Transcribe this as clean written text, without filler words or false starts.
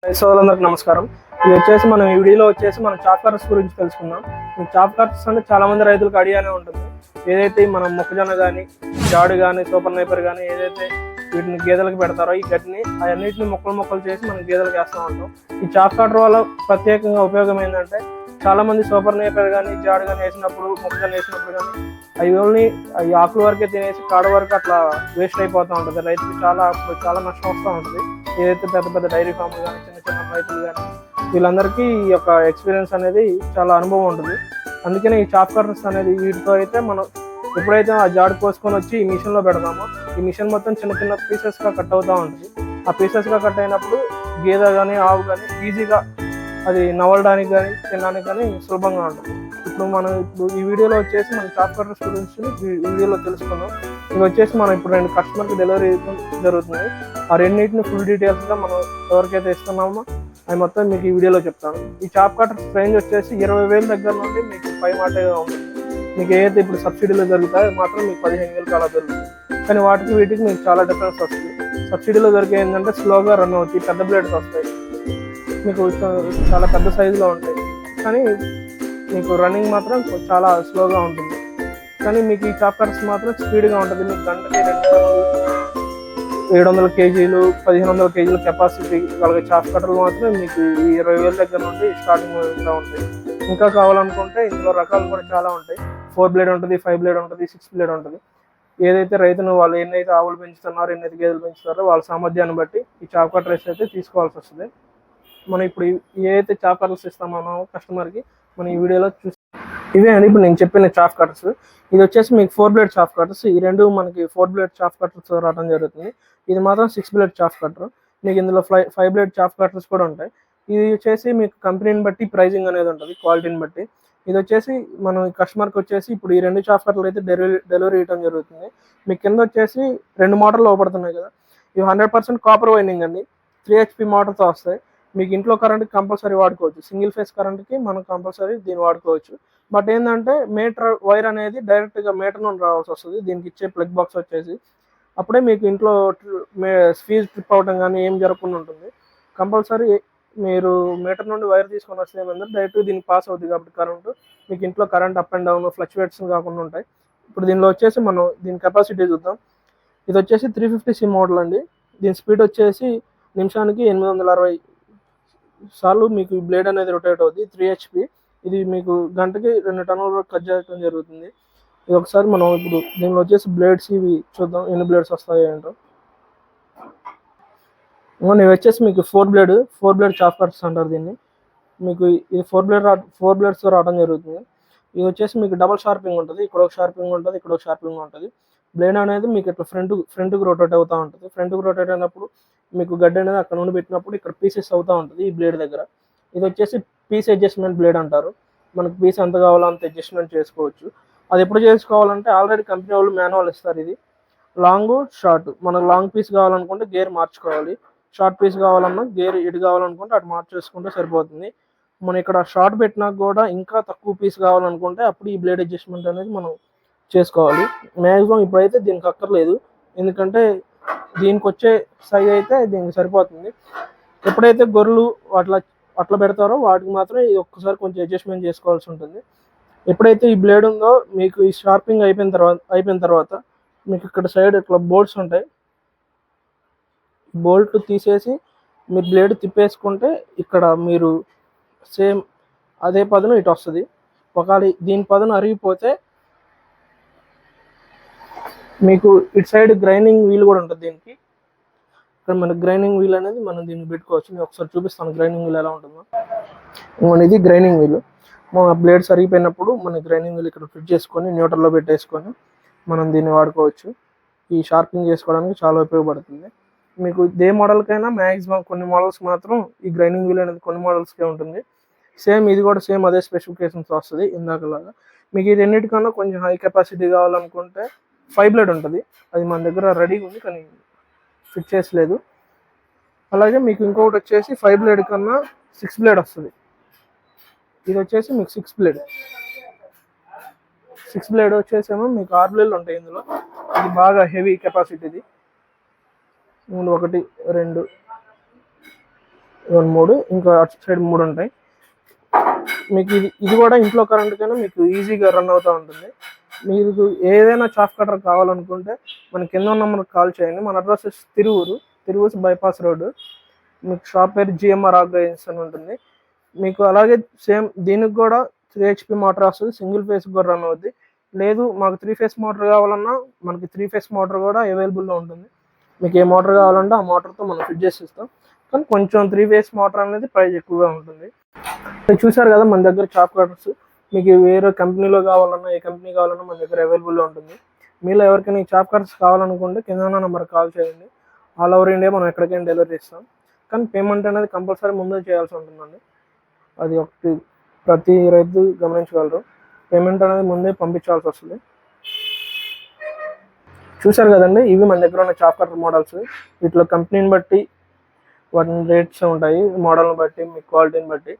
సోదరులందరికీ నమస్కారం. ఇది వచ్చేసి మనం ఈ వీడియోలో వచ్చేసి మనం చాప్ కట్టర్స్ గురించి తెలుసుకుందాం. ఈ చాప్ కట్టర్స్ అంటే చాలా మంది రైతులకు ఐడియానే ఉంటుంది. ఏదైతే మనం మొక్కజొన్న కానీ, జాడు కానీ, సూపర్ నైపర్ కానీ ఏదైతే వీటిని గేదెలకు పెడతారో ఈ గడ్డిని అవన్నిటిని మొక్కలు చేసి మనం గేదెలకు వేస్తూ ఉంటాం. ఈ చాప్ కట్టర్ వల్ల ప్రత్యేకంగా ఉపయోగం ఏంటంటే చాలా మంది సూపర్ నైపర్ కానీ, జాడు కానీ వేసినప్పుడు, మొక్కజొన్న వేసినప్పుడు కానీ అవి ఓన్లీ ఈ ఆకుల వరకే తినేసి కాడ వరకు అట్లా వేస్ట్ అయిపోతూ ఉంటుంది. రైతుకి చాలా నష్టం వస్తూ ఉంటుంది. ఏదైతే పెద్ద డైరీ ఫామ్లు కానీ, చిన్న రైతులు కానీ వీళ్ళందరికీ ఈ యొక్క ఎక్స్పీరియన్స్ అనేది చాలా అనుభవం ఉంటుంది. అందుకనే ఈ చాప్ కట్టర్స్ అనేది వీటితో అయితే మనం ఎప్పుడైతే ఆ జాడు కోసుకొని వచ్చి ఈ మిషన్లో పెడతామో ఈ మిషన్ మొత్తం చిన్న పీసెస్గా కట్ అవుతూ ఉంటుంది. ఆ పీసెస్గా కట్ అయినప్పుడు గేదె కానీ, ఆవు కానీ ఈజీగా అది నవలడానికి కానీ, తినడానికి కానీ సులభంగా ఉంటుంది. ఇప్పుడు ఈ వీడియోలో వచ్చేసి మనం చాప్ కట్టర్స్ గురించి వీడియోలో తెలుసుకున్నాం. ఇవి వచ్చేసి మనం ఇప్పుడు 2 కస్టమర్కి డెలివరీ జరుగుతుంది. ఆ రెండింటిని ఫుల్ డీటెయిల్స్గా మనం ఎవరికైతే ఇస్తున్నామో అవి మొత్తం మీకు ఈ వీడియోలో చెప్తాను. ఈ చాప్ కట్టర్స్ రేంజ్ వచ్చేసి 20,000 దగ్గర నుండి మీకు పై మాటగా ఉంటుంది. మీకు ఏదైతే ఇప్పుడు సబ్సిడీలో జరుగుతాయో మాత్రం మీకు 15,000 అలా దొరుకుతుంది. కానీ వీటికి మీకు చాలా డిఫరెన్స్ వస్తుంది. సబ్సిడీలో దొరికే ఏంటంటే స్లోగా రన్ అవుతాయి, పెద్ద బ్లేడ్స్ వస్తాయి, మీకు చాలా పెద్ద సైజులో ఉంటాయి. కానీ మీకు రన్నింగ్ మాత్రం చాలా స్లోగా ఉంటుంది. కానీ మీకు ఈ చాప్ కట్టర్స్ మాత్రం స్పీడ్గా ఉంటుంది. మీకు గంటకి 700 కేజీలు 1500 కేజీలు కెపాసిటీ కలిగే చాప్ కట్టర్లు మాత్రం మీకు ఈ 20,000 దగ్గర నుండి స్టార్టింగ్ అవుతూ ఉంటాయి. ఇంకా కావాలనుకుంటే ఇందులో రకాలు కూడా చాలా ఉంటాయి. 4 బ్లేడ్ ఉంటుంది, 5 బ్లేడ్ ఉంటుంది, 6 బ్లేడ్ ఉంటుంది. ఏదైతే రైతును వాళ్ళు ఎన్నైతే ఆవులు పెంచుతున్నారో, ఎన్నైతే గేదెలు పెంచుతారో వాళ్ళ సామర్థ్యాన్ని బట్టి ఈ చాప్ కట్టర్స్ అయితే తీసుకోవాల్సి వస్తుంది. మనం ఇప్పుడు ఏదైతే చాప్ కట్టర్స్ ఇస్తామో కస్టమర్కి మనం ఈ వీడియోలో ఇవే అండి ఇప్పుడు నేను చెప్పిన చాప్ కట్టర్స్. ఇది వచ్చేసి మీకు 4 బ్లేడ్ చాప్ కట్టర్స్. ఈ రెండు మనకి 4 బ్లేడ్ చాప్ కట్టర్స్ రావడం జరుగుతుంది. ఇది మాత్రం 6 బ్లేడ్ చాప్ కట్టర్. మీకు ఇందులో 5 బ్లేడ్ చాప్ కట్టర్స్ కూడా ఉంటాయి. ఇది వచ్చేసి మీకు కంపెనీని బట్టి ప్రైజింగ్ అనేది ఉంటుంది, క్వాలిటీని బట్టి. ఇది వచ్చేసి మనం కస్టమర్కి వచ్చేసి ఇప్పుడు ఈ 2 చాప్ కట్టర్లు అయితే డెలివరీ ఇవ్వడం జరుగుతుంది. మీకు కింద వచ్చేసి 2 మోటార్లు అవపడుతున్నాయి కదా, ఇవి 100% కాపర్ వైండింగ్ అండి. 3 HP మోటార్తో వస్తాయి. మీకు ఇంట్లో కరెంట్కి కంపల్సరీ వాడుకోవచ్చు. సింగిల్ ఫేస్ కరెంట్కి మనం కంపల్సరీ దీన్ని వాడుకోవచ్చు. బట్ ఏంటంటే మీటర్ వైర్ అనేది డైరెక్ట్గా మీటర్ నుండి రావాల్సి వస్తుంది. దీనికి ఇచ్చే ప్లగ్ బాక్స్ వచ్చేసి అప్పుడే మీకు ఇంట్లో ఫీజ్ ట్రిప్ అవ్వడం కానీ ఏం జరగకుండా ఉంటుంది. కంపల్సరీ మీరు మీటర్ నుండి వైర్ తీసుకొని వస్తే ఏమంటే డైరెక్ట్గా దీనికి పాస్ అవుతుంది కాబట్టి కరెంటు మీకు ఇంట్లో కరెంట్ అప్ అండ్ డౌన్ ఫ్లక్చువేట్స్ కాకుండా ఉంటాయి. ఇప్పుడు దీనిలో వచ్చేసి మనం దీని కెపాసిటీ చూద్దాం. ఇది వచ్చేసి 350C మోడల్ అండి. దీని స్పీడ్ వచ్చేసి నిమిషానికి 860 సార్లు మీకు బ్లేడ్ అనేది రొటేట్ అవుతుంది. 3 HP. ఇది మీకు గంటకి 2 టన్నుల వరకు కట్ చేయడం జరుగుతుంది. ఇది ఒకసారి మనం ఇప్పుడు దీనిలో వచ్చేసి బ్లేడ్స్ ఇవి చూద్దాం, ఎన్ని బ్లేడ్స్ వస్తాయి ఏంటో. ఇవి వచ్చేసి మీకు 4 బ్లేడ్ చాప్ కట్టర్స్ అంటారు దీన్ని. మీకు ఇది 4 బ్లేడ్స్తో రావడం జరుగుతుంది. ఇది వచ్చేసి మీకు డబల్ షార్పింగ్ ఉంటుంది. ఇక్కడ ఒక షార్పింగ్ ఉంటుంది, ఇక్కడ ఒక షార్పింగ్ ఉంటుంది. బ్లేడ్ అనేది మీకు ఇట్లా ఫ్రంట్కి రొటేట్ అవుతూ ఉంటుంది. ఫ్రంట్కి రొటేట్ అయినప్పుడు మీకు గడ్డి అనేది అక్కడ నుండి పెట్టినప్పుడు ఇక్కడ పీసెస్ అవుతూ ఉంటుంది ఈ బ్లేడ్ దగ్గర. ఇది వచ్చేసి పీస్ అడ్జస్ట్మెంట్ బ్లేడ్ అంటారు. మనకు పీస్ ఎంత కావాలో అంత అడ్జస్ట్మెంట్ చేసుకోవచ్చు. అది ఎప్పుడు చేసుకోవాలంటే ఆల్రెడీ కంపెనీ వాళ్ళు మాన్యువల్ ఇస్తారు. ఇది లాంగ్ షార్ట్, మనకు లాంగ్ పీస్ కావాలనుకుంటే గేర్ మార్చుకోవాలి. షార్ట్ పీస్ కావాలన్నా గేర్ ఇటు కావాలనుకుంటే అటు మార్చేసుకుంటే సరిపోతుంది. మనం ఇక్కడ షార్ట్ పెట్టినా కూడా ఇంకా తక్కువ పీస్ కావాలనుకుంటే అప్పుడు ఈ బ్లేడ్ అడ్జస్ట్మెంట్ అనేది మనం చేసుకోవాలి. మ్యాక్సిమం ఇప్పుడైతే దీనికి అక్కర్లేదు, ఎందుకంటే దీనికి వచ్చే సైజ్ అయితే దీనికి సరిపోతుంది. ఎప్పుడైతే గొర్రెలు అట్లా పెడతారో వాటికి మాత్రం ఇది ఒక్కసారి కొంచెం అడ్జస్ట్మెంట్ చేసుకోవాల్సి ఉంటుంది. ఎప్పుడైతే ఈ బ్లేడ్ ఉందో మీకు ఈ షార్పింగ్ అయిపోయిన తర్వాత మీకు ఇక్కడ సైడ్ ఇట్లా బోల్ట్స్ ఉంటాయి. బోల్ట్ తీసేసి మీరు బ్లేడ్ తిప్పేసుకుంటే ఇక్కడ మీరు సేమ్ అదే పదును ఇటు వస్తుంది. ఒకవేళ దీని పదును అరిగిపోతే మీకు ఇటు సైడ్ గ్రైండింగ్ వీల్ కూడా ఉంటుంది దీనికి. ఇక్కడ మనకి గ్రైండింగ్ వీల్ అనేది మనం దీనికి పెట్టుకోవచ్చు. నేను ఒకసారి చూపిస్తాను గ్రైండింగ్ వీల్ ఎలా ఉంటుందో. ఇది గ్రైండింగ్ వీల్. మన బ్లేడ్స్ అరిగిపోయినప్పుడు మన గ్రైండింగ్ వీల్ ఇక్కడ ఫిట్ చేసుకొని న్యూట్రల్లో పెట్టేసుకొని మనం దీన్ని వాడుకోవచ్చు. ఈ షార్పింగ్ చేసుకోవడానికి చాలా ఉపయోగపడుతుంది. మీకు ఏ మోడల్కైనా మ్యాక్సిమం కొన్ని మోడల్స్ మాత్రం ఈ గ్రైండింగ్ వీల్ అనేది కొన్ని మోడల్స్కే ఉంటుంది. సేమ్ ఇది కూడా సేమ్ అదే స్పెసిఫికేషన్స్ వస్తుంది ఇందాకలాగా. మీకు ఇది ఎన్నిటికన్నా కొంచెం హై కెపాసిటీ కావాలనుకుంటే 5 బ్లేడ్ ఉంటుంది. అది మన దగ్గర రెడీగా ఉంది కానీ ఫిట్ చేసలేదు. అలాగే మీకు ఇంకొకటి వచ్చేసి 5 బ్లేడ్ కన్నా 6 బ్లేడ్ వస్తుంది. ఇది వచ్చేసి మీకు 6 బ్లేడ్ వచ్చేసేమో మీకు 6 బ్లేడ్లు ఉంటాయి ఇందులో. ఇది బాగా హెవీ కెపాసిటీది. 1 2 ఇవన్నీ 3, ఇంకా అటు సైడ్ 3 ఉంటాయి. మీకు ఇది కూడా ఇంట్లో కరెంట్ కైనా మీకు ఈజీగా రన్ అవుతూ ఉంటుంది. మీకు ఏదైనా చాఫ్ కటర్ కావాలనుకుంటే మన కింద ఉన్న నెంబర్కి కాల్ చేయండి. మన అడ్రస్ తిరువురు బైపాస్ రోడ్డు. మీకు షాప్ పేరు జిఎంఆర్ ఆర్గనైజేషన్స్ అని ఉంటుంది. మీకు అలాగే సేమ్ దీనికి కూడా 3 HP మోటార్ వస్తుంది, సింగిల్ ఫేస్ కూడా రన్ అవుద్ది. లేదు మాకు 3 ఫేస్ మోటార్ కావాలన్నా మనకి 3 ఫేస్ మోటార్ కూడా అవైలబుల్లో ఉంటుంది. మీకు ఏ మోటార్ కావాలంటే ఆ మోటార్తో మనం ఫిట్ చేసి ఇస్తాం. కానీ కొంచెం 3 ఫేస్ మోటార్ అనేది ప్రైస్ ఎక్కువగా ఉంటుంది. చూసారు కదా మన దగ్గర చాఫ్ కటర్స్. మీకు వేరే కంపెనీలో కావాలన్నా ఏ కంపెనీ కావాలన్నా మన దగ్గర అవైలబుల్లో ఉంటుంది. మీలో ఎవరికైనా ఈ చాఫ్ కటర్స్ కావాలనుకుంటే కింద ఉన్న నెంబర్కి కాల్ చేయండి. ఆల్ ఓవర్ ఇండియా మనం ఎక్కడికైనా డెలివరీ ఇస్తాం. కానీ పేమెంట్ అనేది కంపల్సరీ ముందే చేయాల్సి ఉంటుందండి. అది ఒకటి ప్రతి రైతు గమనించగలరు. పేమెంట్ అనేది ముందే పంపించాల్సి వస్తుంది. చూసారు కదండి, ఇవి మన దగ్గర ఉన్న చాఫ్ కటర్ మోడల్స్. వీటిలో కంపెనీని బట్టి వాటి రేట్స్ ఉంటాయి, మోడల్ని బట్టి, మీ క్వాలిటీని బట్టి.